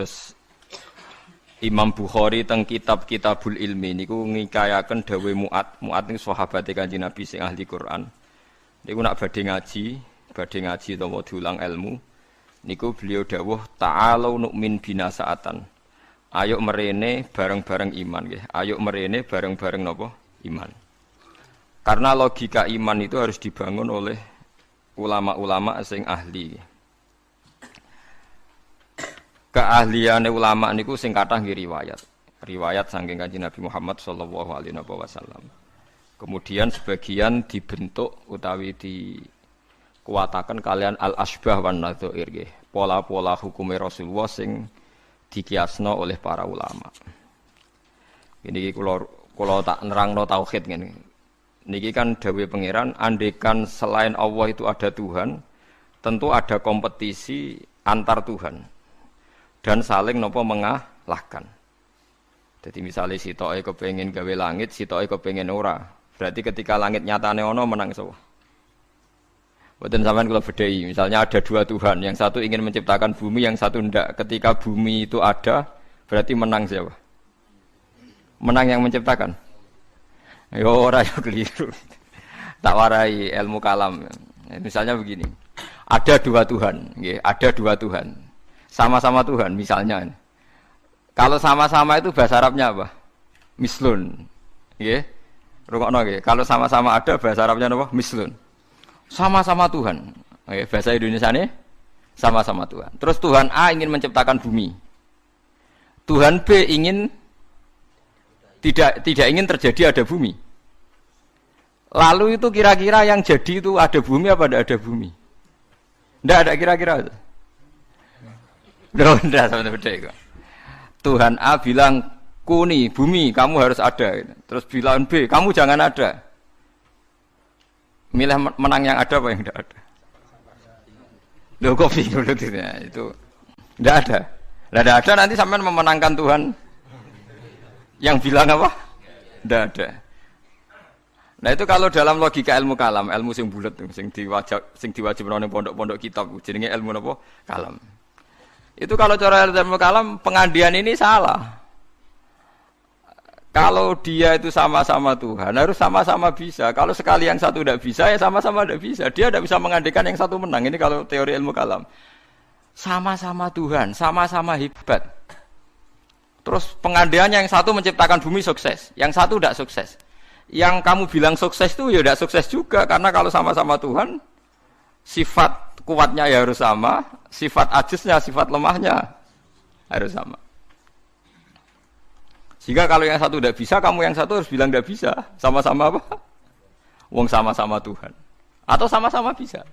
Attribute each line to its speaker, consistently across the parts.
Speaker 1: kados Imam Bukhari teng kitab Kitabul Ilmi niku ngikayaken dawuh Mu'ad niku sahabate Kanjeng Nabi sing ahli Quran. Niku nak badhe ngaji utawa diulang ilmu niku beliau dawuh ta'alu nu'min bina sa'atan. Ayo merene bareng-bareng iman nggih. Ayo merene bareng-bareng napa? Iman. Karena logika iman itu harus dibangun oleh ulama-ulama sing ahli. Keahliane ulama niku sing kathah nggih riwayat saking Kanjeng Nabi Muhammad sallallahu alaihi wasallam. Kemudian sebagian dibentuk utawi dikuatakan kalian al-asbah wan nadzair nggih. Pola-pola hukume Rasulullah sing dikiasno oleh para ulama. Ini kula tak nerangno tauhid ngene. Niki kan dawuh pangeran, andekan selain Allah itu ada Tuhan, tentu ada kompetisi antar Tuhan. Dan saling nopo mengalahkan. Jadi misalnya sitoke kepengin gawe langit, sitoke kepengin ora. Berarti ketika langit nyatane ono menang sapa? Mboten sampean kula bedhei. Misalnya ada dua Tuhan, yang satu ingin menciptakan bumi, yang satu ndak. Ketika bumi itu ada, berarti menang siapa? Menang yang menciptakan. Yo ora yo keliru. Tak warai ilmu kalam. Misalnya begini. Ada dua Tuhan, nggih, ada dua Tuhan. Sama-sama Tuhan misalnya. Kalau sama-sama itu bahasa Arabnya apa? Mislun. Nggih. Rungokno nggih. Kalau sama-sama ada bahasa Arabnya apa? Mislun. Sama-sama Tuhan. Nggih, bahasa Indonesiane sama-sama Tuhan. Terus Tuhan A ingin menciptakan bumi. Tuhan B ingin tidak ingin terjadi ada bumi. Lalu itu kira-kira yang jadi itu ada bumi apa tidak ada bumi? Tidak ada kira-kira itu. Ndak sama beda kok. Tuhan A bilang kuni bumi kamu harus ada. Terus bilang B kamu jangan ada. Milih menang yang ada apa yang tidak ada? Loh kok bingung itu. Tidak ada. Tidak ada nanti sampean memenangkan Tuhan. Yang bilang apa? Tidak ada. Nah itu kalau dalam logika ilmu kalam, ilmu sing bulet sing diwajib nang pondok-pondok kitab jenenge ilmu napa? Kalam. Itu kalau cara ilmu kalam pengandian ini salah. Kalau dia itu sama-sama Tuhan harus sama-sama bisa. Kalau sekali yang satu tidak bisa ya sama-sama tidak bisa. Dia tidak bisa mengandikan yang satu menang. Ini kalau teori ilmu kalam. Sama-sama Tuhan, sama-sama hebat. Terus pengandiannya yang satu menciptakan bumi sukses, yang satu tidak sukses. Yang kamu bilang sukses itu ya tidak sukses juga karena kalau sama-sama Tuhan sifat kuatnya ya harus sama, sifat ajiznya, sifat lemahnya harus sama. Sehingga kalau yang satu tidak bisa, kamu yang satu harus bilang tidak bisa. Sama-sama apa? Wong sama-sama Tuhan. Atau sama-sama bisa.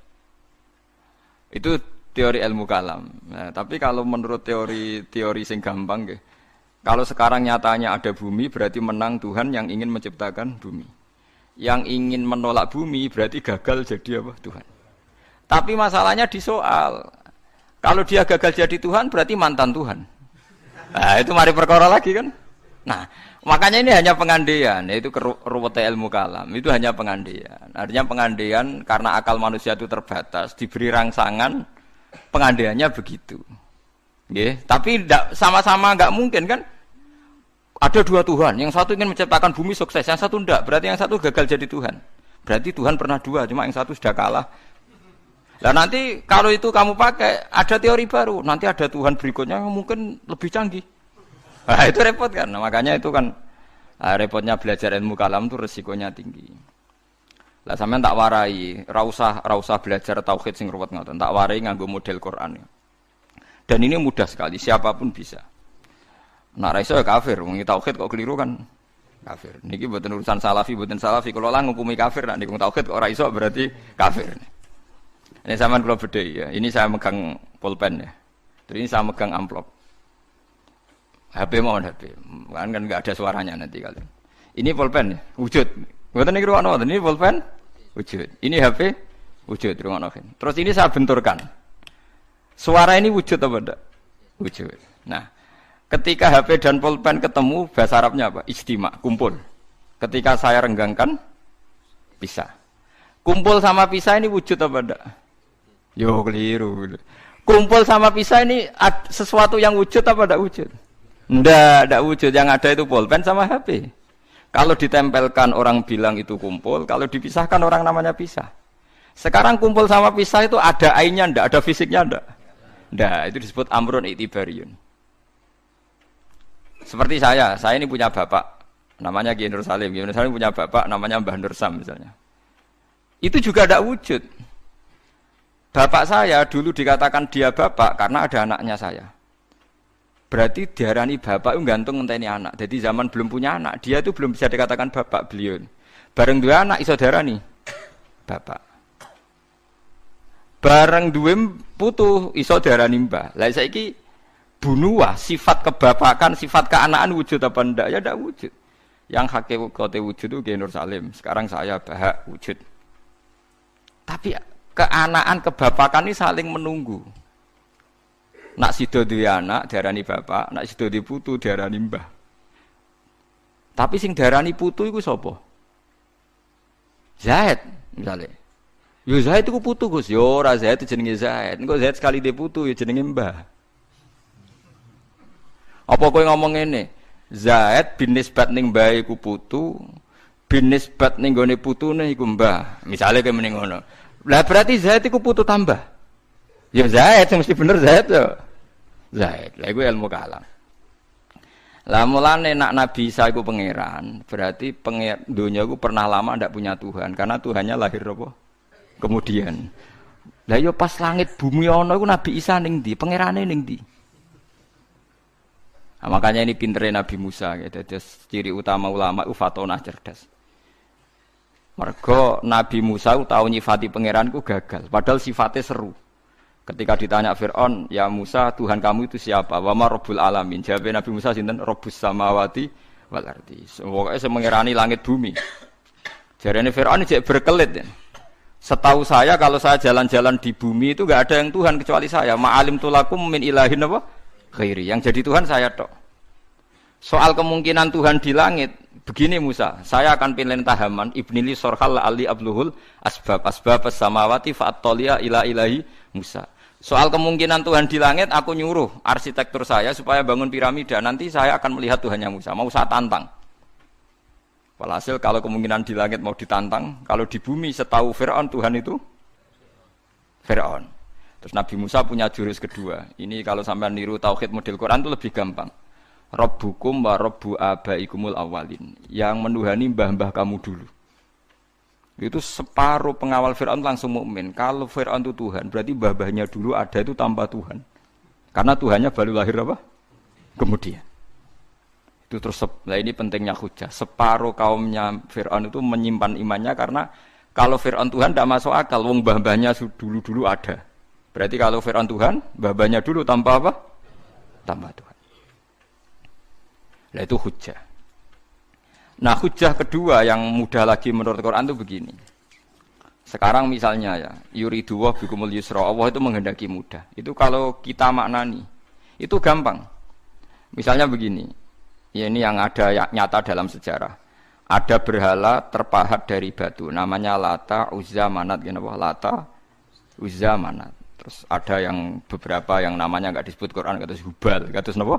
Speaker 1: Itu teori ilmu kalam. Nah, tapi kalau menurut teori sing gampang, kalau sekarang nyatanya ada bumi, berarti menang Tuhan yang ingin menciptakan bumi. Yang ingin menolak bumi, berarti gagal jadi apa? Tuhan. Tapi masalahnya di soal. Kalau dia gagal jadi Tuhan berarti mantan Tuhan. Nah, itu mari perkara lagi kan. Nah, makanya ini hanya pengandaian, yaitu ruwete ilmu kalam. Itu hanya pengandaian. Artinya pengandaian karena akal manusia itu terbatas, diberi rangsangan pengandaiannya begitu. Nggih, tapi sama-sama enggak mungkin kan. Ada dua Tuhan, yang satu ingin menciptakan bumi sukses, yang satu enggak. Berarti yang satu gagal jadi Tuhan. Berarti Tuhan pernah dua, cuma yang satu sudah kalah. Nah nanti kalau itu kamu pakai ada teori baru, nanti ada Tuhan berikutnya yang mungkin lebih canggih. Nah itu repot kan, nah, makanya itu kan repotnya belajar ilmu kalam itu resikonya tinggi. Lah sampean tak warai, ra usah belajar tauhid sing ruwet ngoten, tak warai nganggo model Quran. Dan ini mudah sekali, siapapun bisa. Nak ra iso ya kafir, wong tauhid kok keliru kan kafir. Niki mboten urusan salafi, kalau lah ngukumi kafir, nek niku tauhid kok ora iso berarti kafir. Ini sama kalau beda ya. Ini saya megang pulpen ya. Terus ini saya megang amplop. HP mohon HP. Kan nggak ada suaranya nanti kalian. Ini pulpen ya. Wujud. Bukan ini ruang nonton. Ini pulpen. Wujud. Ini HP. Wujud ruang nonton. Terus ini saya benturkan. Suara ini wujud apa enggak? Wujud. Nah, ketika HP dan pulpen ketemu bahasa Arabnya apa? Ijtima. Kumpul. Ketika saya renggangkan pisah. Kumpul sama pisah ini wujud apa enggak? Yo keliru. Kumpul sama pisah ini sesuatu yang wujud apa tidak wujud? Tidak wujud. Yang ada itu pulpen sama HP. Kalau ditempelkan orang bilang itu kumpul, kalau dipisahkan orang namanya pisah. Sekarang kumpul sama pisah itu ada ainnya ndak, ada fisiknya ndak? Ndak, itu disebut amrun i'tibariyun. Seperti saya ini punya bapak namanya Kiai Nur Salim. Kiai Nur Salim punya bapak namanya Mbah Nur Sam misalnya. Itu juga ndak wujud. Bapak saya dulu dikatakan dia bapak karena ada anaknya saya. Berarti diarani bapak itu gantung ngenteni anak. Jadi zaman belum punya anak, dia itu belum bisa dikatakan bapak beliau. Bareng dua anak iso diarani bapak. Bareng dua putu iso diarani mbah. Lah saiki bunuah sifat kebapakan, sifat keanakan wujud apa ndak? Ya ndak wujud. Yang hakikate wujud itu Kiai Nur Salim. Sekarang saya bahak wujud. Tapi keanaan kebapakan ini saling menunggu. Nak sido duwe anak diarani bapak, nak sido duwe putu diarani mbah. Tapi sing diarani putu iku sapa? Zaid misale. Yo Zaid iku putu Gus, yo ora Zaid jenenge Zaid. Engko Zaid sekali dhe putu ya jenenge mbah. Apa kowe ngomong ngene? Zaid bin nisbat ning mbah iku putu, bin nisbat ning gone putune iku mbah. Misale kowe muni ngono. Lah berarti Zaid iku putu tambah. Ya Zaid mesti bener Zaid yo. Zaid. Lah iku ilmu kalam. Lah mulane nak Nabi Isa iku pangeran, berarti dunya iku pernah lama ndak punya Tuhan karena Tuhannya lahir apa? Kemudian. Lah yo pas langit bumi ana iku Nabi Isa ning ndi? Pangerane ning ndi? Nah, makanya ini pintere Nabi Musa gitu. Ciri utama ulama itu fatonah cerdas. Mergo Nabi Musa tahu nyifati pangeranku gagal, padahal sifatnya seru. Ketika ditanya Fir'aun, ya Musa, Tuhan kamu itu siapa? Wa ma Rabbul Alamin. Jawabnya Nabi Musa sinten? Rabbus samawati wal ardi. Pokoke sing mengerani langit bumi. Jarene Fir'aun jek berkelit. Setahu saya kalau saya jalan-jalan di bumi itu enggak ada yang Tuhan kecuali saya. Ma'alim tulakum min ilahin apa? Khairi. Yang jadi Tuhan saya tok. Soal kemungkinan Tuhan di langit, begini Musa, saya akan pilih tahaman ibnili sorhal ali abluhul asbab samawati fa'attolia ila ilahi Musa. Soal kemungkinan Tuhan di langit, aku nyuruh arsitektur saya supaya bangun piramida. Nanti saya akan melihat Tuhannya Musa. Mau saya tantang. Walhasil kalau kemungkinan di langit mau ditantang, kalau di bumi setahu Fir'aun Tuhan itu Fir'aun. Terus Nabi Musa punya jurus kedua. Ini kalau sampai niru tauhid model Quran itu lebih gampang. Rabbukum wa rabbu abaikumul awalin. Yang menuhani mbah-mbah kamu dulu. Itu separuh pengawal Fir'aun langsung mukmin. Kalau Fir'aun itu Tuhan, berarti mbah-mbahnya dulu ada itu tanpa Tuhan. Karena Tuhannya baru lahir apa? Kemudian. Itu terus, nah ini pentingnya hujah. Separuh kaumnya Fir'aun itu menyimpan imannya karena kalau Fir'aun Tuhan tidak masuk akal. Wong mbah-mbahnya dulu-dulu ada. Berarti kalau Fir'aun Tuhan, mbah-mbahnya dulu tanpa apa? Tanpa Tuhan. Nah itu hujah. Nah hujah kedua yang mudah lagi menurut Quran itu begini. Sekarang misalnya ya, yuridu wa bikumul yusra, Allah itu menghendaki mudah. Itu kalau kita maknani, itu gampang. Misalnya begini, ya ini yang ada nyata dalam sejarah. Ada berhala terpahat dari batu, namanya Lata, Uzza, Manat, Lata, Uzza, Manat. Terus ada yang beberapa yang namanya enggak disebut Quran, kata Hubal, kata napa?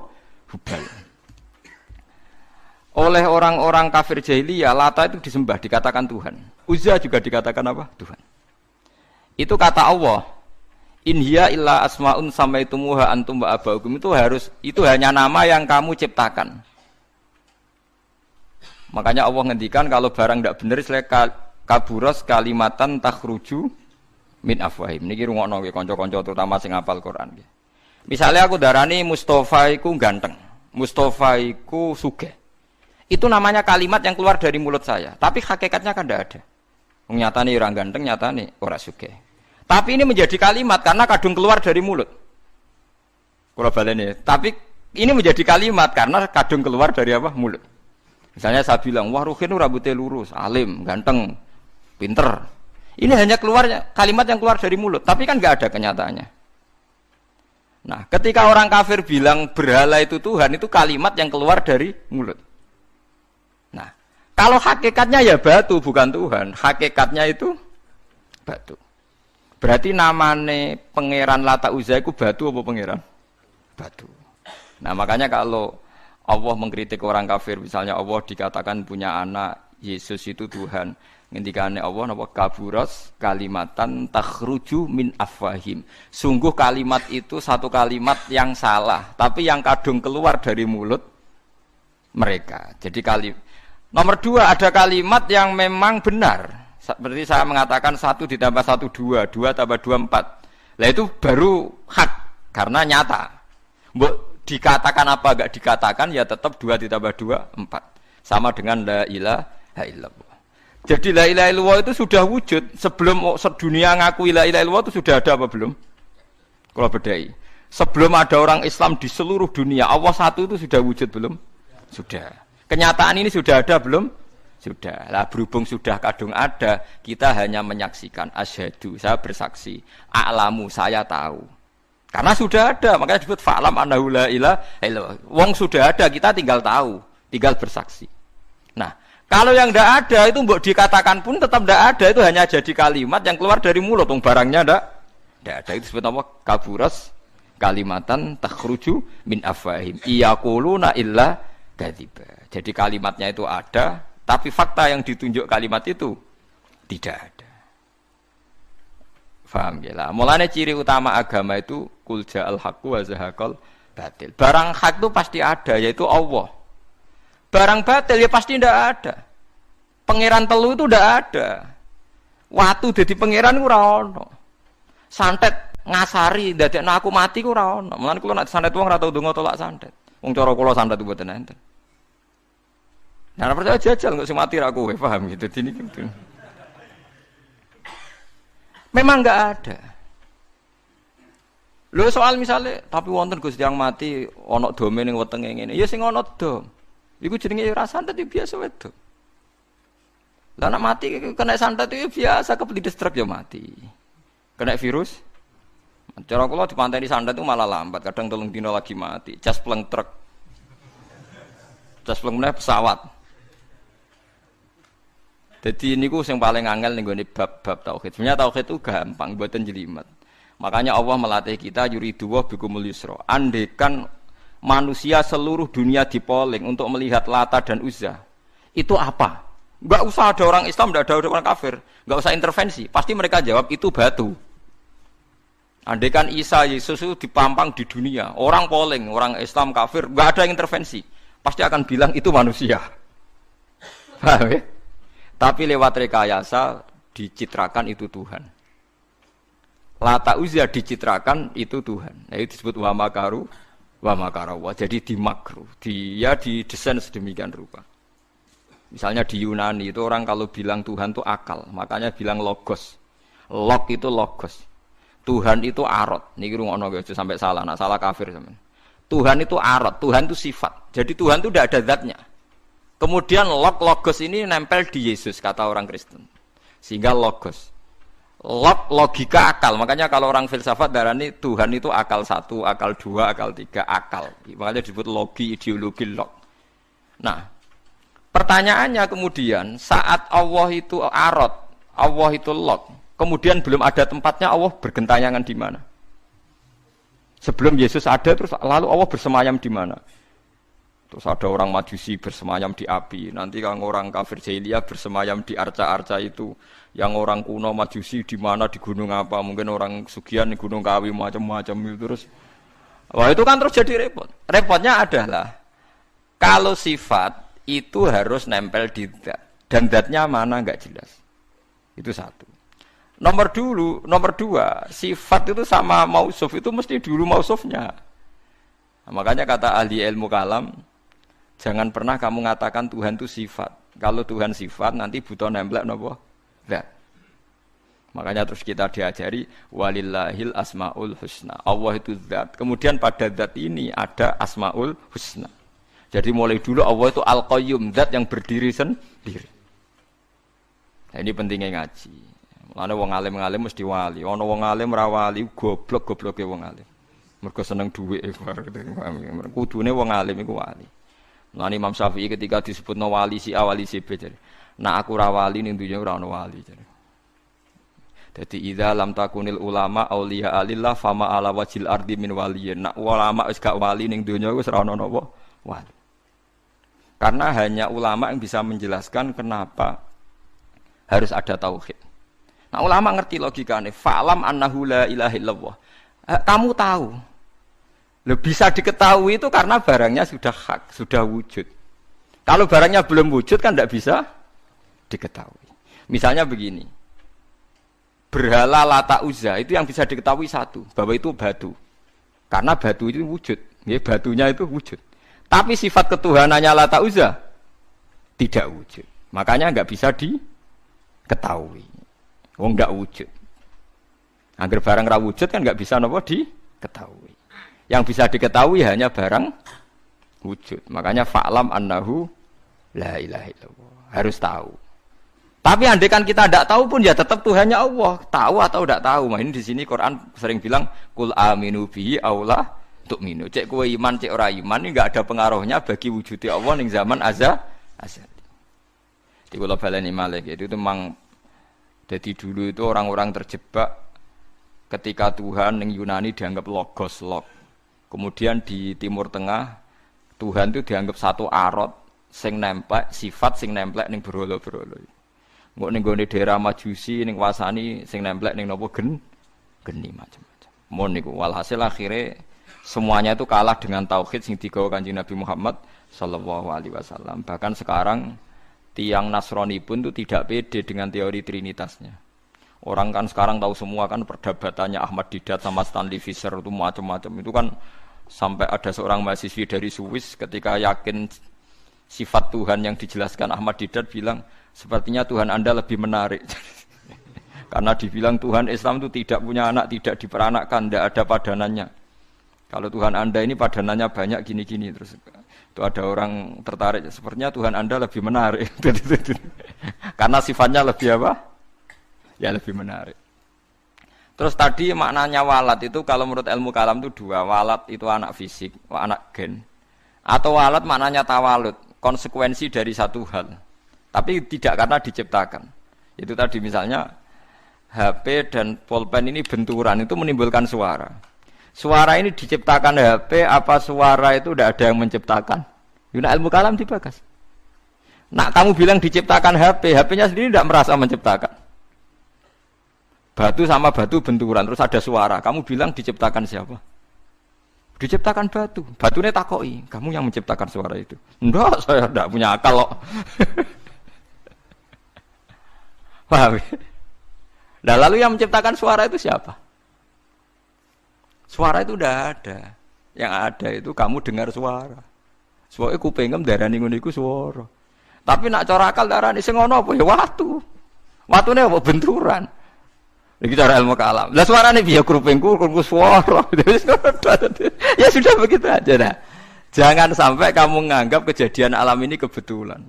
Speaker 1: Hubal. Oleh orang-orang kafir jahiliyah, Lata itu disembah, dikatakan Tuhan. Uzza juga dikatakan apa? Tuhan. Itu kata Allah, in hiya illa asmaun samaitumuha antum wa abaukum. Itu hanya nama yang kamu ciptakan. Makanya Allah ngendikan kalau barang tidak benar kaburos kalimatan takhruju min afwahim. Niki rungokno nggih kanca-kanca terutama sing hafal Quran nggih. Misalnya aku darani Mustofa iku ganteng, Mustofa iku sugih. Itu namanya kalimat yang keluar dari mulut saya. Tapi hakikatnya kan tidak ada. Nyatane orang ganteng, nyatane orang sugih. Tapi ini menjadi kalimat karena kadung keluar dari mulut. Kula baleni. Tapi ini menjadi kalimat karena kadung keluar dari apa? Mulut. Misalnya saya bilang, wah Ruhin rambutnya lurus, alim, ganteng, pinter. Ini hanya keluarnya kalimat yang keluar dari mulut. Tapi kan nggak ada kenyataannya. Nah, ketika orang kafir bilang berhala itu Tuhan, itu kalimat yang keluar dari mulut. Nah, kalau hakikatnya ya batu bukan Tuhan, hakikatnya itu batu. Berarti namane pangeran Lata Uzza iku batu apa pangeran? Batu. Nah, makanya kalau Allah mengkritik orang kafir, misalnya Allah dikatakan punya anak, Yesus itu Tuhan. Ngendikane Allah napa kaburas kalimatan takhruju min afwahim. Sungguh kalimat itu satu kalimat yang salah, tapi yang kadung keluar dari mulut mereka. Jadi nomor 2 ada kalimat yang memang benar. Seperti saya mengatakan 1 ditambah 1 2, 2 tambah 2 4. Lah itu baru hak karena nyata. Mbok dikatakan apa enggak dikatakan ya tetap 2 ditambah 2 4. Sama dengan la ilaha illallah. Jadi la ilaha illallah itu sudah wujud sebelum sedunia ngakui la ilaha illallah itu sudah ada apa belum? Kalau bedai. Sebelum ada orang Islam di seluruh dunia, Allah satu itu sudah wujud belum? Sudah. Kenyataan ini sudah ada belum? Sudah. Lah berhubung sudah kadung ada, kita hanya menyaksikan asyhadu, saya bersaksi, a'lamu, saya tahu. Karena sudah ada, makanya disebut fa'lam annahu la ilaha illallah. Wong sudah ada, kita tinggal tahu, tinggal bersaksi. Nah, kalau yang tidak ada itu mbok dikatakan pun tetap tidak ada, itu hanya jadi kalimat yang keluar dari mulut, barangnya tidak ada. Itu disebut apa? Kaburas kalimatan takhruju min afwahim iyaquluna illa kadziba. Jadi kalimatnya itu ada, tapi fakta yang ditunjuk kalimat itu tidak ada. Faham ya lah. Mulanya ciri utama agama itu qul ja'al haqqu wa zahaqal batil. Barang hak itu pasti ada, yaitu Allah. Barang batil ya pasti tidak ada. Pangeran telu itu tidak ada. Watu jadi pangeran ku ora ono. Santet ngasari ndadekno aku mati ku ora ono. Mulane kula nek santet wong ora tau ndonga tolak santet. Wong cara kula santet mboten enten. Nah, percaya jajal kok sing mati ra kowe, paham gitu. Dini gitu. Memang enggak ada. Lho soal misalnya tapi wonten Gusti yang mati ana dome ning wetenge ngene. Ya sing ana dom. Iku jenenge ora santet biasa wedok. Lah nek mati kena santet itu biasa kepelides truk ya mati. Kena virus. Cara kula dipanteni santet itu malah lambat, kadang 3 dina lagi mati. Jas pleng truk. Jas pleng meneh pesawat. Jadi niku sing paling angel ning gone bab-bab tauhid. Sebenarnya tauhid itu gampang, mboten jelimet. Makanya Allah melatih kita yuridu wa bikumul yusra. Andekan manusia seluruh dunia dipoling untuk melihat Lata dan Uzza. Itu apa? Enggak usah ada orang Islam, enggak ada orang kafir, enggak usah intervensi. Pasti mereka jawab itu batu. Andaikan Isa Yesus itu dipampang di dunia, orang polling, orang Islam kafir, enggak ada yang intervensi. Pasti akan bilang itu manusia. Paham ya? Tapi lewat rekayasa dicitrakan itu Tuhan. Lata Uzza dicitrakan itu Tuhan. Nah, itu disebut wa makaru wa makarawa. Jadi dimakru, dia didesain sedemikian rupa. Misalnya di Yunani itu orang kalau bilang Tuhan itu akal, makanya bilang logos. Log itu logos. Tuhan itu arot. Niki rungokno aja sampai salah, nak salah kafir sampean. Tuhan itu arot, Tuhan itu sifat. Jadi Tuhan itu tidak ada zatnya. Kemudian logos ini nempel di Yesus kata orang Kristen. Sehingga logos. Logika akal. Makanya kalau orang filsafat darani Tuhan itu akal 1, akal 2, akal 3, akal. Makanya disebut logi, ideologi log. Nah, pertanyaannya kemudian saat Allah itu arot, Allah itu log, kemudian belum ada tempatnya Allah bergentayangan di mana? Sebelum Yesus ada terus lalu Allah bersemayam di mana? Terus ada orang Majusi bersemayam di api. Nanti kalau orang kafir jahiliyah bersemayam di arca-arca itu. Yang orang kuno Majusi di mana, di gunung apa? Mungkin orang Sugian di gunung Kawi macam-macam itu terus. Wah itu kan terus jadi repot. Repotnya adalah kalau sifat itu harus nempel di zat. Dan zatnya mana enggak jelas. Itu satu. Nomor 2, sifat itu sama mausuf itu mesti dulu mausufnya. Nah, makanya kata ahli ilmu kalam, jangan pernah kamu mengatakan Tuhan itu sifat. Kalau Tuhan sifat nanti butuh nembelak napa? Zat. Makanya terus kita diajari walillahil asmaul husna. Allah itu zat. Kemudian pada zat ini ada asmaul husna. Jadi mulai dulu Allah itu al-qayyum, zat yang berdiri sendiri. Nah, ini pentingnya ngaji. Mulane wong alim-alim mesti wali. Ana wong alim ra wali, goblok-gobloke wong alim. Mergo seneng dhuwit kudune wong alim iku wali. Mulane Imam Syafi'i ketika disebutno wali si A wali si B jare. Nah aku ra wali ning dunya ora ana wali jare. Jadi idza lam takunil ulama auliya alillah fama ala wajil ardi min waliyin. Nak ulama wis gak wali ning donya wis ora ono napa wali. Karena hanya ulama yang bisa menjelaskan kenapa harus ada tauhid. Nah ulama ngerti logikane, fa'lam annahu la ilaha illallah. Kamu tahu. Bisa diketahui itu karena barangnya sudah hak, sudah wujud. Kalau barangnya belum wujud kan tidak bisa diketahui. Misalnya begini, berhala Lata Uzza itu yang bisa diketahui satu, bahwa itu batu. Karena batu itu wujud, ya, batunya itu wujud. Tapi sifat ketuhanannya Lata Uzza tidak wujud. Makanya nggak bisa diketahui. Wong nggak wujud. Agar barang ra wujud kan nggak bisa nopo diketahui. Yang bisa diketahui hanya barang wujud. Makanya fa'lam annahu la ilaha illallah. Harus tahu. Tapi andai kan kita tidak tahu pun ya tetap Tuhannya Allah. Tahu atau tidak tahu. Nah ini di sini Quran sering bilang kul aminu bihi aula tu'minu. Cek kowe iman, cek ora iman ini enggak ada pengaruhnya bagi wujudnya Allah ning zaman azali. Di kula baleni malih itu memang jadi dulu itu orang-orang terjebak ketika Tuhan ning Yunani dianggap logos log. Kemudian di Timur Tengah Tuhan itu dianggap satu arot sing nemplek sifat sing nemplek ning berhala-berhala. Engko ning gone daerah Majusi ning wasani sing nemplek ning napa geni macam-macam. Mon niku walhasil akhirnya semuanya itu kalah dengan tauhid sing digawa Kanjeng Nabi Muhammad sallallahu alaihi wasallam. Bahkan sekarang tiang Nasrani pun itu tidak pede dengan teori trinitasnya. Orang kan sekarang tahu semua kan perdebatannya Ahmad Didat sama Stanley Fischer itu macam-macam. Itu kan sampai ada seorang mahasiswi dari Swiss ketika yakin sifat Tuhan yang dijelaskan Ahmad Didat bilang sepertinya Tuhan Anda lebih menarik. Karena dibilang Tuhan Islam itu tidak punya anak, tidak diperanakkan, tidak ada padanannya. Kalau Tuhan Anda ini padanannya banyak gini-gini terus itu ada orang tertarik sepertinya Tuhan Anda lebih menarik. Karena sifatnya lebih apa? Ya lebih menarik. Terus tadi maknanya walat itu kalau menurut ilmu kalam itu dua. Walat itu anak fisik, anak gen. Atau walat maknanya tawalud, konsekuensi dari satu hal. Tapi tidak karena diciptakan. Itu tadi misalnya HP dan pulpen ini benturan itu menimbulkan suara. Suara ini diciptakan HP apa suara itu tidak ada yang menciptakan? Yuna ilmu kalam dibagas. Nak kamu bilang diciptakan HP, HP-nya sendiri tidak merasa menciptakan. Batu sama batu benturan terus ada suara. Kamu bilang diciptakan siapa? Diciptakan batu. Batunya takoi. Kamu yang menciptakan suara itu. Enggak, saya tidak punya akal kok. Paham? Nah, lalu yang menciptakan suara itu siapa? Suara itu udah ada. Yang ada itu kamu dengar suara. Suara kupingem darani ngono iku suara. Tapi nak cara akal darani sing ngono apa ya watu. Watune apa benturan. Iki cara ilmu kalam. Lah suarane piye kupingku suara. Ya sudah begitu aja dah. Jangan sampai kamu menganggap kejadian alam ini kebetulan.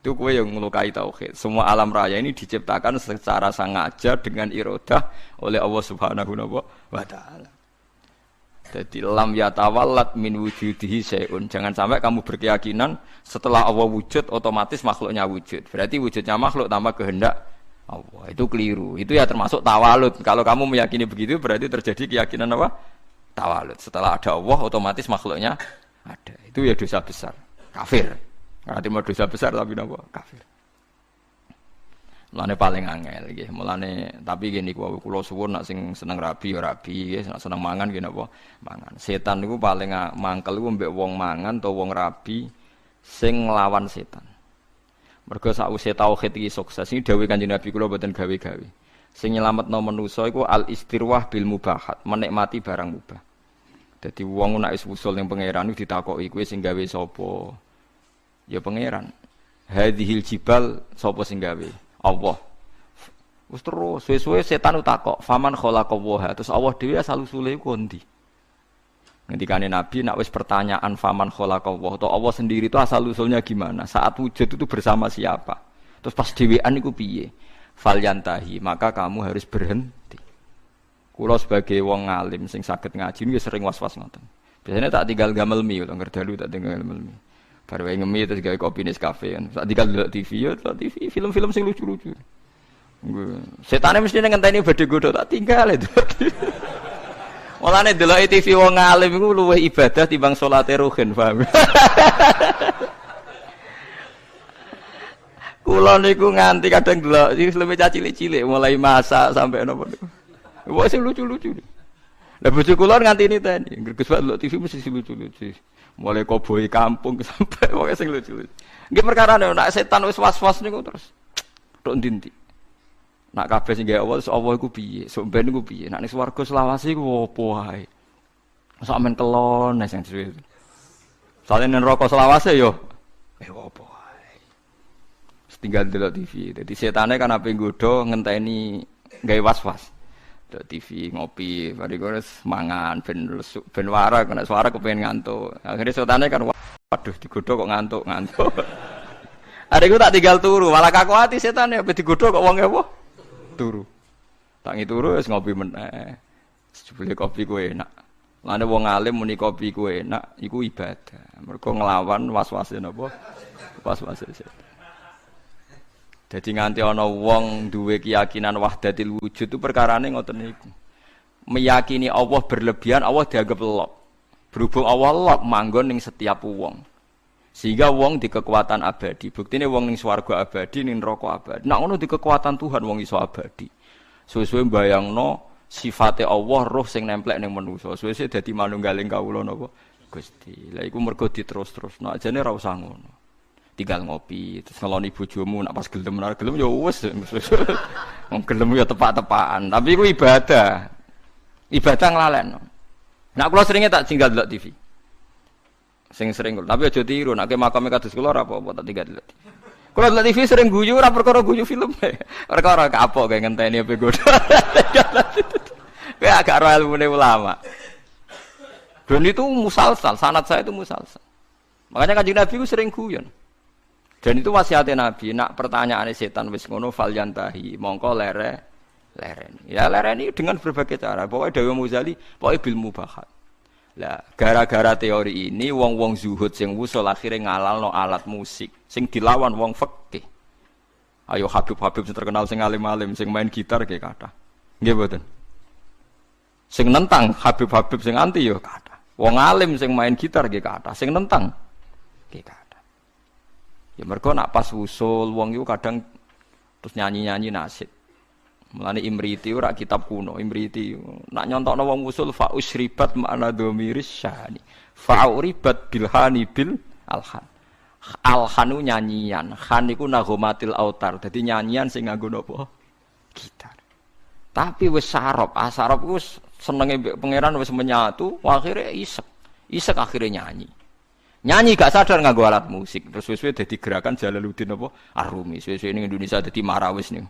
Speaker 1: Itu kowe yang melukai tauhid. Semua alam raya ini diciptakan secara sengaja dengan iradah oleh Allah Subhanahu wa taala. Jadi lam yatawallat min wujudihi syai'un. Jangan sampai kamu berkeyakinan setelah Allah wujud otomatis makhluknya wujud. Berarti wujudnya makhluk tanpa kehendak Allah. Itu keliru. Itu ya termasuk tawalud. Kalau kamu meyakini begitu berarti terjadi keyakinan apa? Tawalud. Setelah ada Allah otomatis makhluknya ada. Itu ya dosa besar. Kafir. Nanti mau dosa besar tapi napa kafir. Mulane paling angel nggih. Mulane tapi gini kula suwun nak sing seneng rabi ya rabi, nak seneng mangan nggih napa mangan. Setan niku paling mangkel iku mbek wong mangan atau wong rabi sing nglawan setan. Mergo sakwise tauhid iki sukses iki dawuh Kanjeng Nabi kula mboten gawe-gawe. Sing nyelametno manusa iku al istirwah bil mubahat, menikmati barang mubah. Dadi wong nek wis usul ning pangeran iku ditakoki kowe sing gawe sapa? Ya pangeran. Hadhil jibal sapa sing gawe? Allah. Wis terus suwe-suwe setan utakok, faman khalaqallaha. Terus Allah dhewe asal usule iku ndi? Ngendikane Nabi nak wis pertanyaan faman khalaqallah atau Allah sendiri itu asal usulnya gimana? Saat wujud itu bersama siapa? Terus pas dhewean iku piye? Falyantahi, maka kamu harus berhenti. Kula sebagai wong alim sing saged ngaji niku sering was-was ngoten. Biasanya tak tinggal gamelmi utawa ngerdalu tak tinggal gamelmi. Baru ngemi terus gawe kopi Nescafe kan. Tak tinggal delok TV ya, TV film-film sing lucu-lucu. Setane mesti ngenteni badhe godho tak tinggal itu. Mulane delok TV wong alim iku luwih ibadah timbang salate ruhin, paham? Kula niku nganti kadang delok iki luwih cilik-cilik mulai masak sampai napa niku. Wah sing lucu-lucu. Lah bojo kula nganti niteni, Gus Pak delok TV mesti lucu-lucu. Mulai koboi kampung sampai pokoke sing lucu-lucu. Nggih perkarane nek setan wis was-was niku terus tok ndi-ndi. Nak kabeh sing gawe Allah iku piye? Sok ben iku piye? Nak ning swarga selawase iku opo wae? Sak men kelon sing dhewe. Soale ning neraka selawase yo opo wae. Tinggal delok TV. Dadi setane kan ape nggodho ngenteni gawe was-was. Delok TV ngopi, bari wis mangan ben warak nek suara kepengin ngantuk. Akhire setane kan waduh digodho kok ngantuk. Adekku tak tinggal turu, malah kaku ati setane ape digodho kok wong apa? Turu. Tangi turu wis ngopi meneh. Jebule kopi ku enak. Lane wong alim muni kopi ku enak iku ibadah. Mergo nglawan was-wase napa? Was-wase setan. Dadi nganti ana wong duwe keyakinan wahdatil wujud itu perkarane ngoten niku. Meyakini Allah berlebihan, Allah dianggap lok. Berhubung Allah lok manggon ning setiap wong. Sehingga wong di kekuatan abadi. Buktine wong ning swarga abadi, ning neraka abadi. Nek ngono di kekuatan Tuhan wong iso abadi. Suwe-suwe mbayangno sifate Allah roh sing nemplek ning manusa. Suwe-suwe dadi manunggaling kawula napa Gusti. Lah iku mergo diterus-terusno. Ajane ra usah ngono. Tinggal ngopi, terus ngeloni bojomu nak pas gelem ora gelem ya wis. Wong gelem ya tepak-tepakan. Tapi iku ibadah. Ibadah nglalekno. Nek kula seringe tak tinggal delok TV. Sing sering kula, tapi aja tiru, nek makame kados kula ora apa-apa tak tinggal delok. Kula delok TV sering guyu ora perkara guyu film. Perkara kapok kayak ngenteni ape godho. Kayak agak ro ilmune ulama. Dan itu musalsal, sanad saya itu musalsal. Makanya Kanjeng Nabi ku sering guyon. Dan itu wasiatnya Nabi, nak pertanyaane setan wis ngono fal yantahi, mongko lereni. Ya lereni dengan berbagai cara. Pokoknya Dawi Muzali, pokoknya bil mubahat. Lah, gara-gara teori ini wong-wong zuhud sing wusul akhire ngalalno alat musik sing dilawan wong fikih. Ayo Habib-habib sing terkenal sing alim-alim sing main gitar nggih kathah. Nggih mboten. Sing nentang Habib-habib sing anti yo kathah. Wong alim sing main gitar nggih kathah, sing nentang nggih kathah. Ya mergo nak pas wusul wong iku kadang terus nyanyi-nyanyi nasyid. Mulane Imriti ora kitab kuno, Imriti nak nyontokno wong usul fa usribat ma'na dhamiris syani. Fa uribat bilhani bil alhan. Alhanu nyanyian, khan iku nagomatil autar. Dadi nyanyian sing nganggo napa? Gitar. Tapi wis sarop, asarop ku senenge pangeran wis menyatu, akhire isek. Isek akhire nyanyi. Nyanyi gak sadar nganggo alat musik. Terus wis dadi gerakan Jalaluddin apa? Arumi. Wis ning Indonesia dadi marawis niku.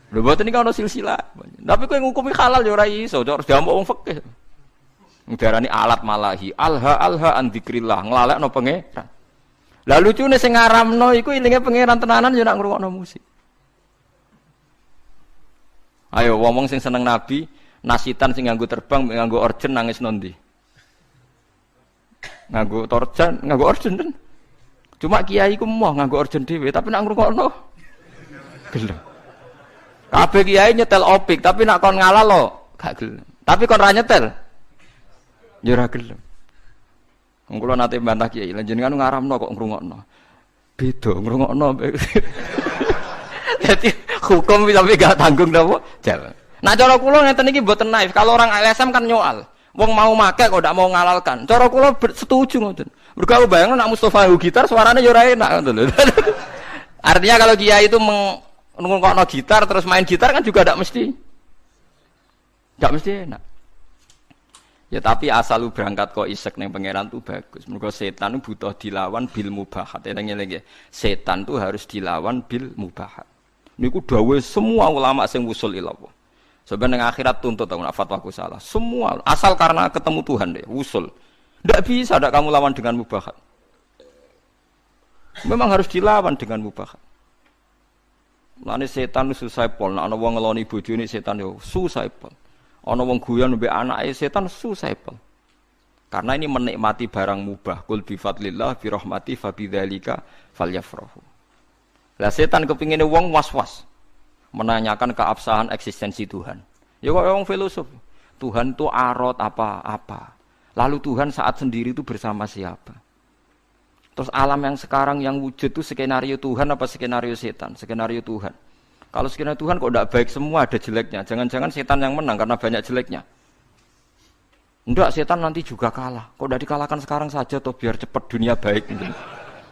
Speaker 1: Lho mboten iki ana silsilah. Tapi kowe ngukumi halal ya ora iso, harus diamuk wong fikih. Ndarani alat malahi, alha an dzikrillah, nglalekno pangeran. Lah lucune sing ngaramno iku ilinge pangeran tenanan ya nak ngrungokno musik. Ayo wong sing seneng Nabi, nasitan sing nganggo terbang, nganggo orjen nangis nondi. Nganggo torjan, nganggo orjen kan. Cuma kiai ku moh nganggo orjen dhewe, tapi nak ngrungokno gelem. Kabeh kiai nyetel opik, tapi nak kon ngalah lo, gak gelem. Tapi kon ra nyetel, ya ora gelem. Wong kula nate mbantah kiai, lan jenengan ngaramno kok ngrungokno. Beda ngrungokno. Dadi hukum tapi gak tanggung napa? Jalan. Nah cara kula ngeten iki mboten naif. Kalau orang LSM kan nyoal. Wong mau make kok ndak mau ngalalkan. Cara kula setuju ngoten. Mergo aku bayangno nak Mustofa gitar suaranya ya ora enak ngoten lho. Artinya kalau kiai itu ngrungokno gitar terus main gitar kan juga tidak mesti enak. Ya tapi asal lu berangkat kok isek ning pangeran tuh bagus. Mergo setan butuh dilawan bil mubahat. Eling-eling setan tuh harus dilawan bil mubahat. Niku dawuh semua ulama sing wusul ila Allah. Sebenarnya akhirat tuntut aku fatwaku salah. Semua asal karena ketemu Tuhan deh wusul. Ndak bisa ndak kamu lawan dengan mubahat. Memang harus dilawan dengan mubahat. Lane setan susah pol, nek ana wong ngeloni bojone setan yo susah pol. Ana wong guyon mbek anake setan susah pol. Karena ini menikmati barang mubah. Qul bi fadlillah bi rahmati fa bidzalika falyafrahu. Lah setan kepingine wong was-was. menanyakan keabsahan eksistensi Tuhan. Ya kok orang filosof. Tuhan itu arot apa-apa. Lalu Tuhan saat sendiri itu bersama siapa? Terus alam yang sekarang yang wujud itu skenario Tuhan apa skenario setan? Skenario Tuhan. Kalau skenario Tuhan kok tidak baik semua, ada jeleknya. Jangan-jangan setan yang menang karena banyak jeleknya. Enggak, setan nanti juga kalah. Kok udah dikalahkan sekarang saja toh biar cepat dunia baik.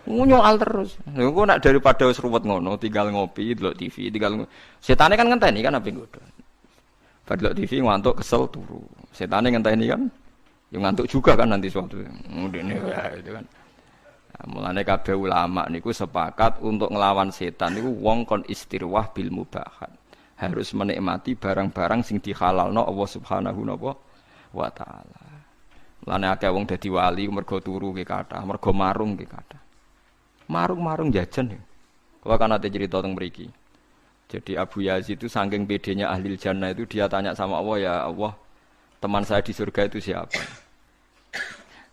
Speaker 1: Nyoal terus. Engko nak daripada wis ruwet ngono, tinggal ngopi, delok TV, setane kan ngenteni kan apa nggodho. Bar delok TV ngantuk kesel turu. Setane ngenteni kan ya ngantuk juga kan nanti suatu. Ngene itu kan. Nah, mulane kabeh ulama niku sepakat untuk ngelawan setan niku wong kon istirwah bil mubahat. Harus menikmati barang-barang sing dihalalno Allah Subhanahu wa taala. Mulane akeh wong dadi wali mergo turu ki kathah, mergo marung ki kathah. Marung-marung jajan ya. Kalau kan ada cerita tentang mriki. Jadi Abu Yazid itu saking pedenya ahli jannah itu dia tanya sama Allah, ya Allah, teman saya di surga itu siapa?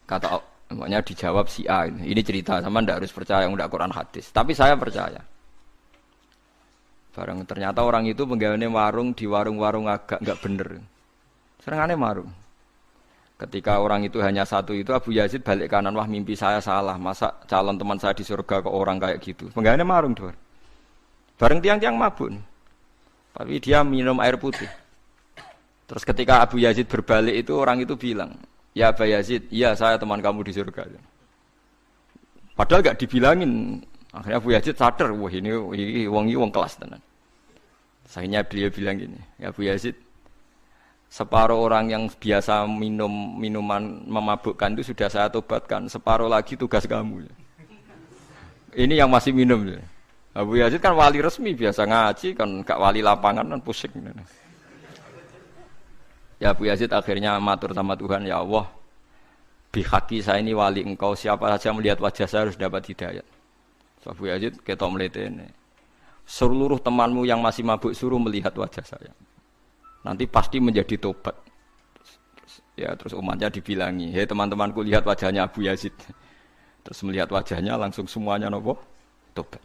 Speaker 1: Kata makanya dijawab si A. Ini cerita, sama ndak harus percaya ndak Quran hadis. Tapi saya percaya. Barang ternyata orang itu penggaweane warung di warung-warung agak enggak bener. Serengane marung. Ketika orang itu hanya satu itu Abu Yazid balik kanan, wah mimpi saya salah, masa calon teman saya di surga ke orang kayak gitu. Penggaweane marung dua. Bareng tiang-tiang mabuk. Tapi dia minum air putih. Terus ketika Abu Yazid berbalik itu orang itu bilang, ya Abu Yazid, iya saya teman kamu di surga. Padahal gak dibilangin. Akhirnya Abu Yazid sadar, wah ini wong kelas tenan. Akhirnya beliau bilang gini, ya Abu Yazid, separuh orang yang biasa minum minuman memabukkan itu sudah saya tobatkan, separuh lagi tugas kamu. Ini yang masih minum. Abu Yazid kan wali resmi, biasa ngaji, kan gak wali lapangan kan pusing. Ya Abu Yazid akhirnya matur sama Tuhan, ya Allah, bihaki saya ini wali engkau, siapa saja melihat wajah saya harus dapat hidayat. So, Abu Yazid ketok mletene. Seluruh temanmu yang masih mabuk suruh melihat wajah saya. Nanti pasti menjadi tobat. Terus umatnya dibilangi, hei teman-temanku lihat wajahnya Abu Yazid. Terus melihat wajahnya langsung semuanya nopo tobat.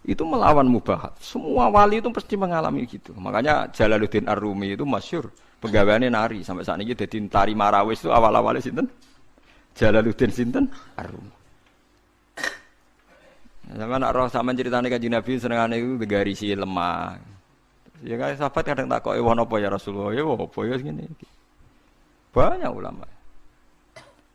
Speaker 1: Itu melawan mubahat. Semua wali itu pasti mengalami gitu. Makanya Jalaluddin Ar-Rumi itu masyhur penggaweane nari sampai saat ini jadi tari marawis itu awal-awalnya sinten? Jalaluddin sinten? Ar-Rumi. Sama nak roh sama ceritane Kanjeng Nabi senengane iku garisi lemah. Ya kan sahabat kadang takoki wong apa ya Rasulullah, ya apa ya ngene iki. Banyak ulama.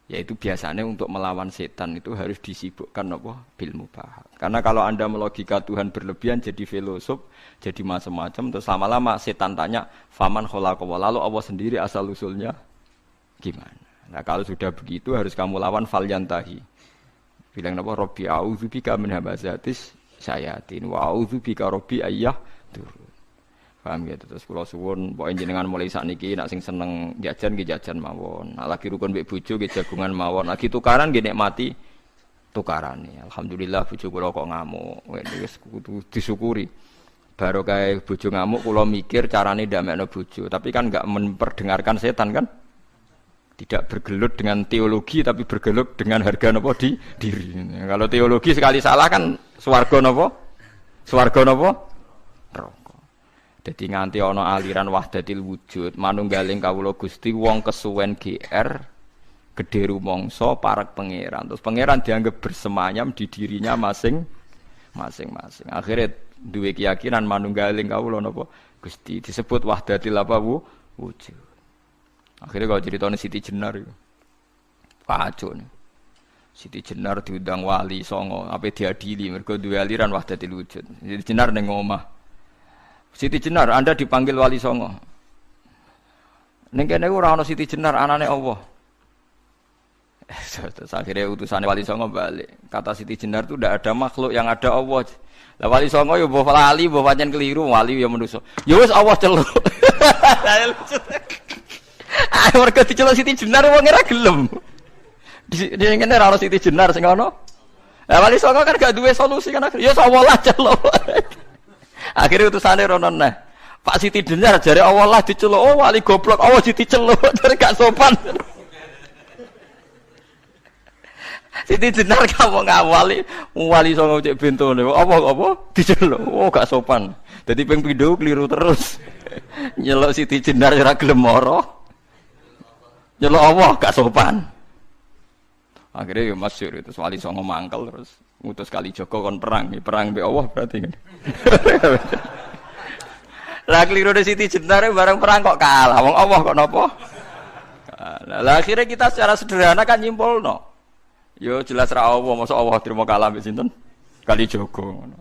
Speaker 1: Yaitu biasanya untuk melawan setan itu harus disibukkan apa bil mubah. Karena kalau Anda melogika Tuhan berlebihan jadi filosof, jadi macam-macam terus lama-lama setan tanya, "Faman khalaqa?" Lalu Allah sendiri asal usulnya gimana? Nah, kalau sudah begitu harus kamu lawan falyantahi. Bilang apa? Rabbi a'udzubika min hamazatis syayatin wa a'udzubika rabbi ayyah turun. Paham gitu. Terus kula suwun pokoke jenengan mulai sakniki nek sing seneng jajan nggih jajan mawon. Nek lagi rukun mbek bojo nggih jagungan mawon. Lagi tukaran nggih nikmati tukarane. Alhamdulillah bojo kula kok ngamuk. Wis kudu disyukuri. Barokah bojo ngamuk kula mikir carane ndamekno bojo, tapi kan enggak memperdengarkan setan kan? Tidak bergelut dengan teologi tapi bergelut dengan harga napa di diri. Kalau teologi sekali salah kan swarga napa? Swarga napa? Neraka. Dadi nganti ana aliran wahdatil wujud, manunggaling kawula Gusti wong kesuwen GR gedhe rumangsa parek pangeran. Terus pangeran dianggap bersemayam di dirinya masing-masing. Akhirnya duwe keyakinan manunggaling kawula napa? Gusti disebut wahdatil apa wujud. Akhirnya kalau ceritanya Siti Jenar itu kacau nih. Siti Jenar diundang wali songo, apa diadili, mereka dua aliran wahdatil wujud. Siti Jenar neng omah. Siti Jenar, Anda dipanggil wali songo. Neng kene ora ana Siti Jenar, anane Allah. Terus akhirnya utusan wali songo balik. Kata Siti Jenar itu tidak ada makhluk yang ada Allah. Lah wali songo yo mbok lali, mbok pancen keliru, wali yo manusa. Ya wis Allah celuk. Ayo mereka diceluk Siti Jenar wong ora gelem. Dia ngene ora ono Siti Jenar sing ono. Lah wali songo kan gak duwe solusi kan. Ya Allah lah celuk. Akhire utusane rono neh. Pak Siti Jenar jare Allah lah diceluk. Oh wali goblok, Allah diceluk. Jare gak sopan. Siti Jenar kamu ngawali wali songo cek bentone. Apa diceluk. Oh gak sopan. Dadi ping pindho keliru terus. Nyeluk Siti Jenar ora gelem mara. Nyeluk Allah gak sopan. Akhirnya ya masyhur itu wali songo mangkel terus ngutus Kalijaga kon perang mbek Allah berarti kan. Lah keliru de Siti Jenar bareng perang kok kalah. Wong Allah kok napa? Lah akhirnya kita secara sederhana kan nyimpulno. Yo jelas ra Allah, mosok Allah trimo kalah mbek sinten? Kalijaga ngono.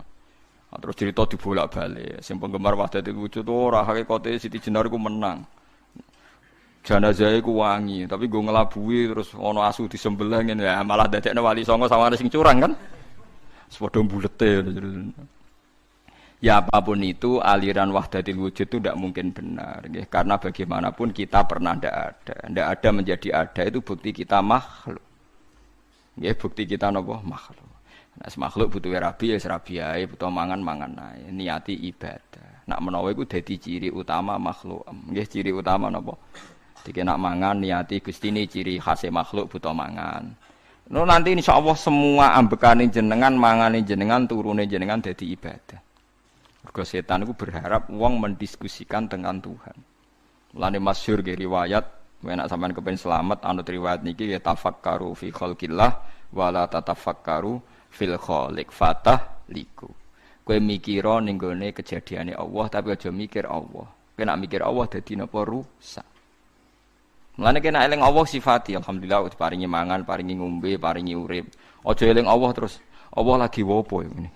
Speaker 1: Terus cerita dibolak-balik. Sing penggemar Wahdatul Wujud ora hakikate Siti Jenar iku menang. Janazahe ku wangi, tapi go ngelabui terus ono asu disembelih ngene ya malah dadekne wali songo sama sing curang kan. Sepodo bulete. Ya apapun itu aliran Wahdatul Wujud itu tidak mungkin benar nggih, karena bagaimanapun kita pernah ndak ada menjadi ada itu bukti kita makhluk. Nggih, bukti kita napa makhluk. Nah, makhluk butuh rabi ya rabi ae, butuh mangan ae, niati ibadah. Nak menawa iku dadi ciri utama makhluk. Nggih, ciri utama napa? Dike nak mangan niati Gusti ini ciri khas makhluk butuh mangan. No nanti insyaallah semua ambekane jenengan, mangane jenengan, turune jenengan dadi ibadah. Mergo setan iku berharap wong mendiskusikan dengan Tuhan. Mulane masyhur ge riwayat, nek sampean kepen selamat anut riwayat niki ya tafakkaru fi khalqillah wa la tatafakkaru fil khaliq fatah liku. Kowe mikira ning gone kejadiane Allah tapi aja mikir Allah. Kowe nak mikir Allah dadi napa rusak. Mulane kena eling Allah sifati, alhamdulillah paringi mangan, paringi ngombe, paringi urip. Aja eling Allah terus Allah lagi wopo ngene.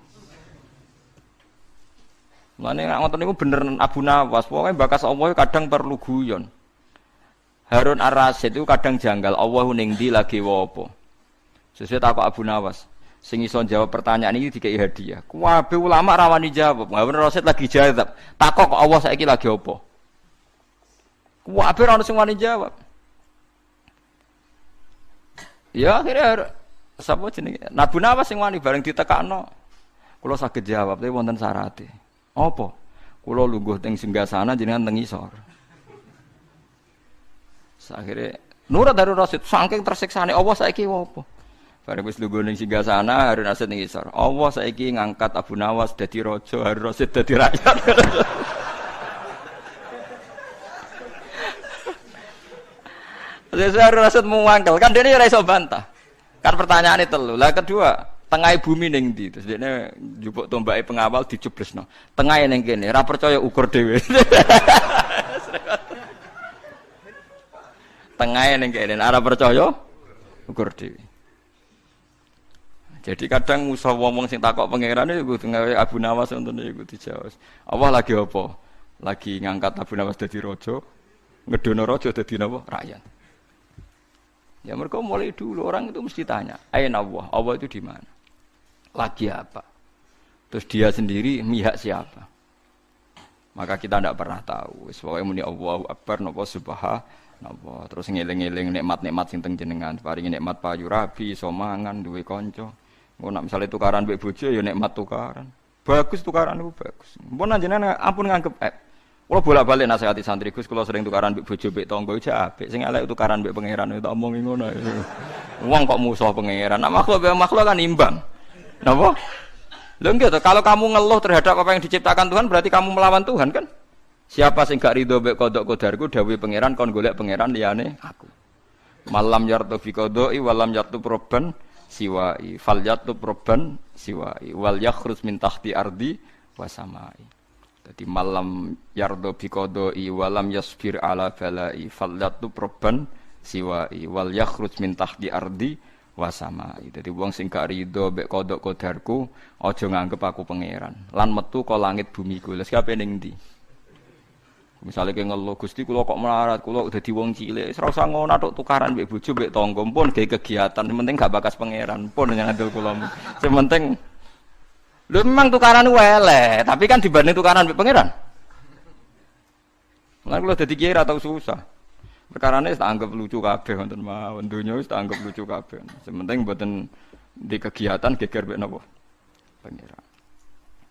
Speaker 1: Mulane ngoten niku bener Abu Nawas, pokoke bakas Allah kadang perlu guyon. Harun Ar-Rasyid itu kadang janggal, Allah ning ndi lagi wopo. Sesuai takok Abu Nawas, sing iso jawab pertanyaan ini dikai hadiah. Kabeh ulama rawani jawab, Harun Ar-Rasyid lagi jawab. Takok kok Allah saiki lagi opo? Kabeh ora ono sing wani jawab. Ya akhirnya sapa jenenge? Abu Nawas sing wani bareng ditekakno. Kula saged jawab tapi wonten syarate. Apa? Kula lungguh teng singgasana jenengan teng isor. Akhire Nurut Harun Rasyid saking tersiksane Allah saiki opo? Bareng wis lungguh ning singgasana Harun Rasyid ning isor. Allah saiki ngangkat Abu Nawas dadi raja, Harun Rasyid dadi rakyat. Saya rasa mewangkel kan dia ora iso bantah. Kan pertanyaane telu. Lah kedua, tengah bumi ning ndi? Terus dene njupuk tombake pengawal dijeblesno. Tengahe ning kene, ora percaya ukur dhewe. Tengahe ning kene, ora percaya ukur dhewe. Jadi kadang musuh wong sing takok pangeran iku tengah Abu Nawas ngoten iku dijawab. Allah lagi apa? Lagi ngangkat Abu Nawas dadi raja, ngedono raja dadi napa? Rakyat. Ya mereka mulai dulu orang itu mesti tanya, aina Allah, Allah itu di mana? Lagi apa? Terus dia sendiri mihak siapa? Maka kita tidak pernah tahu. Pokoknya muni Allahu Akbar, napa subhanallah. Terus ngeling-eling nikmat-nikmat sing teng jenengan, paringi nikmat payu rabi, iso mangan, duwe kanca. Ngono misale tukaran mbek bojo ya nikmat tukaran. Bagus tukaran itu bagus. Mpun jenengan ampun nganggep kalau bolak-balik nasihati santri Gus, kalau sering tukaran mbek bojo mbek tangga iku apik. Sing elek tukaran mbek pangeran itu omongi ngono. Wong kok musuh pangeran. Nah, makhluk kan imbang. Napa? Lho nggih to, kalau kamu ngeluh terhadap apa yang diciptakan Tuhan berarti kamu melawan Tuhan kan? Siapa sing gak rido mbek kodok kodarku dawuhe pangeran kon golek pangeran liyane aku. Malam yartu fi qodoi walam yartu proban siwai. Fal yartu proban siwai wal yakhruj min tahti ardi wasamai. Jadi malam yardo biqodoi walam yasbir ala balai fallatu proban siwai wal yakhruj min tahti ardi wasamai. Jadi wong sing gak rido mbek kodok kodarku aja nganggep aku pangeran lan metu ka langit bumi ku. Lha siapa ning ndi? Misale ke ngeluh Gusti kula kok melarat, kula dadi wong cilik, ora usah ngono tok tukaran mbek bojo mbek tangga pun gawe kegiatan, penting gak bakas pangeran pun nyandel kula. Sing penting lho memang tukaran elek, tapi kan dibanding tukaran mbek pangeran. Lah kula dadi kiai ora tau susah. Perkarane tak anggap lucu kabeh wonten mawon, donya wis tak anggap lucu kabeh. Sementing mboten di kegiatan geger mbek napa? Pangeran.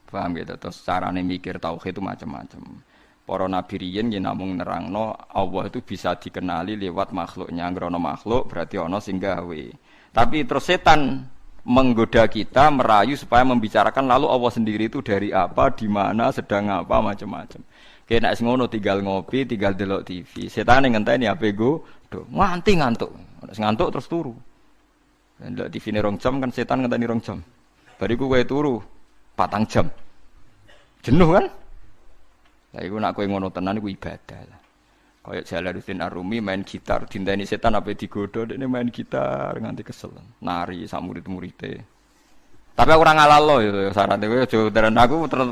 Speaker 1: Paham gitu, terus carane mikir tauhid itu macam-macam. para nabi riyen yen namung nerangno Allah itu bisa dikenali lewat makhluknya. Ngrono makhluk berarti ana sing gawe. Tapi terus setan menggoda kita, merayu supaya membicarakan lalu Allah sendiri itu dari apa, di mana, sedang apa, macam-macam. Kayak nek ngono tinggal ngopi, tinggal delok TV. Setan ngenteni HP go, nganti ngantuk. Nek ngantuk terus turu. Ndelok TV ne 2 jam kan setan ngenteni 2 jam. Bariku kowe turu 4 jam. Jenuh kan? Lah iku nek kowe ngono tenan iku ibadah lah. Kayak Jalaluddin Ar-Rumi main gitar, dinteni setan ape digodho dekne main gitar nganti kesel. Nari sak murid-muride. Tapi aku ora ngalalo ya sarane kowe aja darani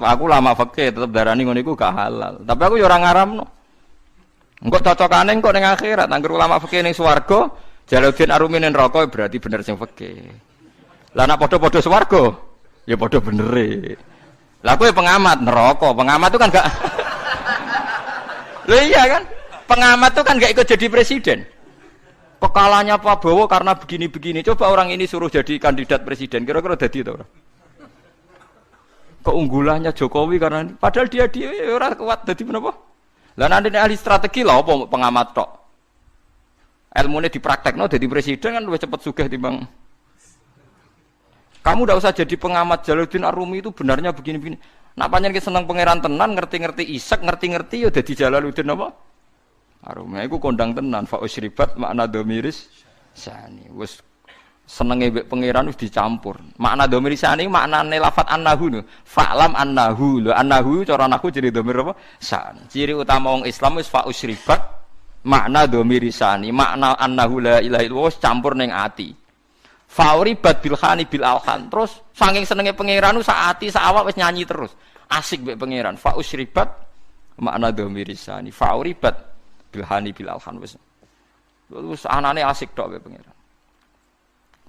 Speaker 1: aku lama fikih tetep darani ngono iku gak halal. Tapi aku ya ora ngaramno. Engko cocokane engko ning akhirat angger ulama fikih ning swarga, Jalaluddin Ar-Rumi ning neraka berarti bener sing fikih. Lah nek padha-padha swarga ya padha benere. Lah kowe pengamat neraka, pengamat itu kan gak Lho iya kan? Pengamat itu kan gak ikut jadi presiden. Kekalahannya Pak Prabowo karena begini-begini. Coba orang ini suruh jadi kandidat presiden, kira-kira jadi itu orang. Keunggulannya Jokowi karena padahal dia orang kuat jadi menapa? Lah nanti ahli strategi lah apa pengamat tok. Ilmune dipraktekno jadi presiden kan lebih cepat sugih timbang. Kamu tidak usah jadi pengamat. Jalaluddin Ar-Rumi itu benarnya begini-begini. Nak panjang kita senang pangeran tenan, ngerti-ngerti Isak, ngerti-ngerti ya jadi Jalaluddin apa? Ar-Rumi itu kondang tenan. Fa usribat makna domiris sani. Wes senenge mbek pangeran wis dicampur. Makna domiris sani maknane lafat annahu lho. Fa'lam annahu lho. Annahu cara nahwu jadi domir apa? Sani. Ciri utama wong Islam wis fa usribat makna domiris sani. Makna annahu la ilaha illallah campur ning ati. Fauribat bilhani bil alhan. Terus saking senenge pangeran sak ati sak awak wis nyanyi terus. Asik mbek pangeran. Fa usribat makna domiris sani. Fauribat bilhani bil alhan wis. Terus anane asik tok mbek pangeran.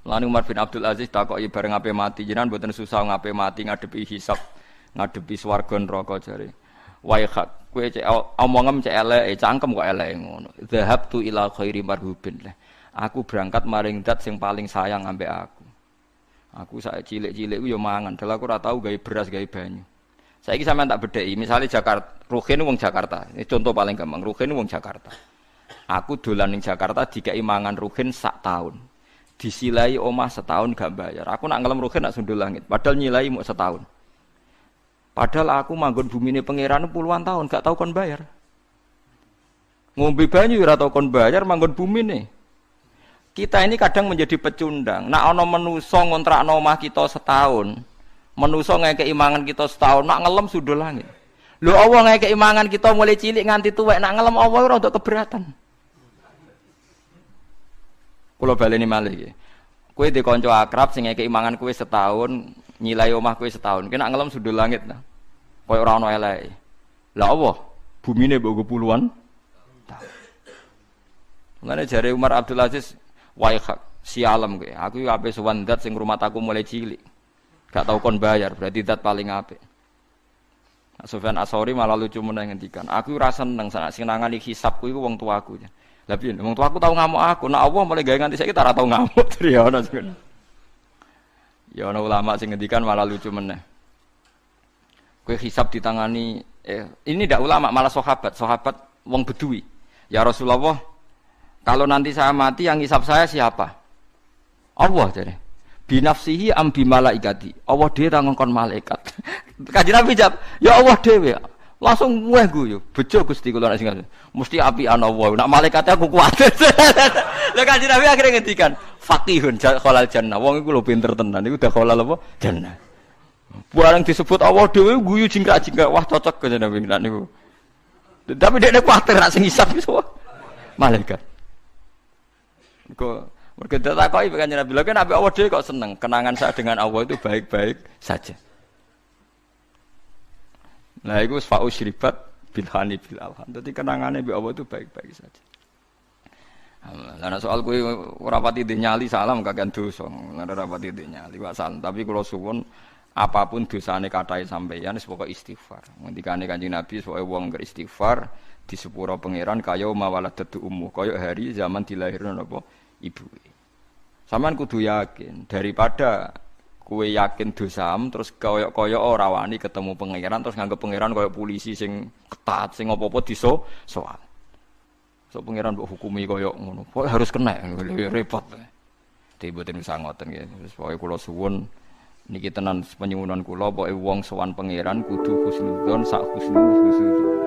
Speaker 1: Lan Umar bin Abdul Aziz takoki bareng ape mati jenengan mboten susah ngape mati ngadepi hisab, ngadepi swarga neraka jare. Wa hak kowe cek omongem cek elek, cangkem kok elek ngono. Zahabtu ila khairi marhubin. Aku berangkat maring zat sing paling sayang ambek aku. Aku sak cilik-cilik ku yo mangan, dal aku ora tau gawe beras, gawe banyu. Saiki sampean tak bedheki, misale Jakarta, Ruhin wong Jakarta. Ini contoh paling gampang, Ruhin wong Jakarta. Aku dolan ning Jakarta dikai mangan Ruhin sak tahun. Disilai omah setahun gak bayar. Aku nak ngelem Ruhin nak sundul langit, padahal nyilai mau setahun. Padahal aku manggon bumine pangeran puluhan tahun gak tau kon bayar. Ngombe banyu ora tau kon bayar manggon bumine. Kita ini kadang menjadi pecundang. Nak ana manusa ngontrakno omah kita setahun. Manusa ngekeki mangan kita setahun, nak ngelem sundul langit. Lho Allah ngekeki mangan kita mulai cilik nganti tuwek, nak ngelem Allah ora untuk keberatan. Kula baleni malih iki. Kowe di kanca akrab sing ngekeki mangan kowe setahun, nyilai omah kowe setahun. Kowe nak ngelem sundul langit nah. Kaya ora ana eleke. Lah Allah, bumine mbok puluhan tahun. Mulane jare Umar Abdul Aziz, "Wahai si alam kowe, aku ape sowan zat sing rumah aku mulai cilik. Gak tau kon bayar, berarti zat paling apik." Sufyan As-Tsauri malah lucu meneh ngendikan, "Aku ora seneng sak sing nangani hisabku iku wong tuaku." Lah piye? Wong tuaku tau ngamuk aku, nek Allah mulai gawe nganti saiki ora tau ngamuk. Ya ana sing. Ya ana ulama sing ngendikan malah lucu meneh. Kowe hisab ditangani ini ndak ulama malah sahabat wong Bedui. Ya Rasulullah, kalau nanti saya mati yang hisab saya siapa? Allah jare. Binafsihi am bi malaikati. Allah dhewe ta ngongkon malaikat. Kanjeng Nabi jawab, ya Allah dhewe. Langsung mueh guyu. Bejo Gusti kula nek sing mesti apian Allah. Nak malaikate aku kuwatir. Lah Kanjeng Nabi akhire ngendikan, faqihun khalal jannah. Wong iku lho pinter tenan. Iku udah khalal apa? Jannah. Barang disebut Allah dhewe guyu jingkrak-jingkrak. Wah cocok Kanjeng Nabi nek niku. Tapi dekne kuwatir nek sing hisab iso malaikat. Kok mergo ditakoki Kanjeng Nabi, lha Nabi Allah dhewe kok seneng. Kenangan saya dengan Allah itu baik-baik saja. Nah, itu fa usribat bilhani bil alhan. Dadi kenangane mbek Allah itu baik-baik saja. Lah soal kowe ora pati nyali salam kakean dosa. Ora pati nyali wa salam, tapi kula suwun apapun dosane kathah sampeyan wis pokoke istighfar. Ngendikane Kanjeng Nabi soal wong beristighfar di sepuro pangeran kaya mawaladatu ummu, kaya hari zaman dilahirno napa ibuke. Sampeyan kudu yakin daripada Kue yakin dosam terus koyok-koyok ora wani ketemu pangeran terus nganggep pangeran koyok polisi sing ketat sing apa-apa soal. So pangeran mbok hukumi koyok ngono. Pokoke harus kena repot. Mboten usah ngoten nggih. Wis pokoke kula suwun niki tenan penyuwunan kula pokoke wong sowan pangeran kudu husnudzon sak husnul.